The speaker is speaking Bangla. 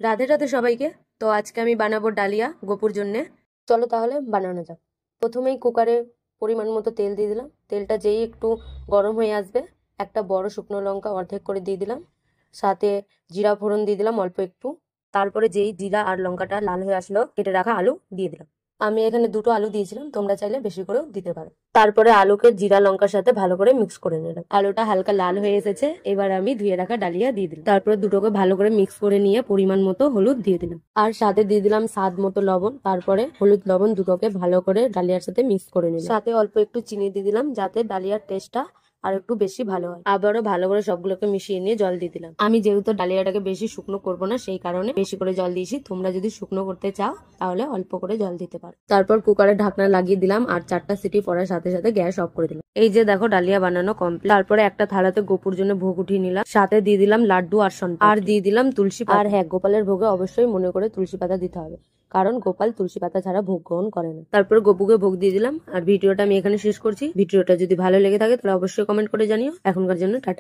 রাধে রাধে সবাইকে। তো আজকে আমি বানাবো ডালিয়া গোপুর জন্যে। চলো তাহলে বানানো যাক। প্রথমেই কুকারে পরিমাণ মতো তেল দিয়ে দিলাম। তেলটা যেই একটু গরম হয়ে আসবে, একটা বড় শুকনো লঙ্কা অর্ধেক করে দিয়ে দিলাম। সাথে জিরা ফোড়ন দিয়ে দিলাম অল্প একটু। তারপরে যেই জিরা আর লঙ্কাটা লাল হয়ে আসলো, কেটে রাখা আলু দিয়ে দিলাম। আমি এখানে দুটো আলু দিয়েছিলাম, তোমরা চাইলে বেশি করেও দিতে পারো। তারপরে আলুকে জিরা লঙ্কার সাথে ভালো করে মিক্স করে নিলাম। আলুটা হালকা লাল হয়ে এসেছে, এবার আমি ধুয়ে রাখা ডালিয়া দিয়ে দিলাম। তারপরে দুটোকে ভালো করে মিক্স করে নিয়ে পরিমাণ মতো হলুদ দিয়ে দিলাম, আর সাথে দিয়ে দিলাম স্বাদ মতো লবণ। তারপরে হলুদ লবণ দুটোকে ভালো করে ডালিয়ার সাথে মিক্স করে নিলাম। সাথে অল্প একটু চিনি দিয়ে দিলাম, যাতে ডালিয়ার টেস্টটা আর একটু বেশি ভালো হয়। আবারও ভালো করে সবগুলোকে মিশিয়ে নিয়ে জল দিয়ে দিলাম। আমি যেহেতু ডালিয়াটাকে বেশি শুকনো করব না, সেই কারণে বেশি করে জল দিয়েছি। তোমরা যদি শুকনো করতে চাও তাহলে অল্প করে জল দিতে পারো। তারপর কুকারের ঢাকনা লাগিয়ে দিলাম, আর 4টা সিটি পড়ার সাথে সাথে গ্যাস অফ করে দিলাম। এই যে দেখো ডালিয়া বানানো কমপ্লিট। তারপরে একটা থালাতে গোপুর জন্য ভোগ উঠিয়ে নিলাম, সাথে দিয়ে দিলাম লাড্ডু আর শনপাপড়ি, আর দিয়ে দিলাম তুলসী পাতা। আর হ্যাঁ, গোপালের ভোগে অবশ্যই মনে করে তুলসী পাতা দিতে হবে, কারণ গোপাল তুলসী পাতা ছাড়া ভোগ গ্রহণ করে না। তারপর গোপুকে ভোগ দিয়ে দিলাম। আর ভিডিওটা আমি এখানে শেষ করছি। ভিডিওটা যদি ভালো লেগে থাকে তাহলে অবশ্যই কমেন্ট করে জানিও। এখনকার জন্য টাটা।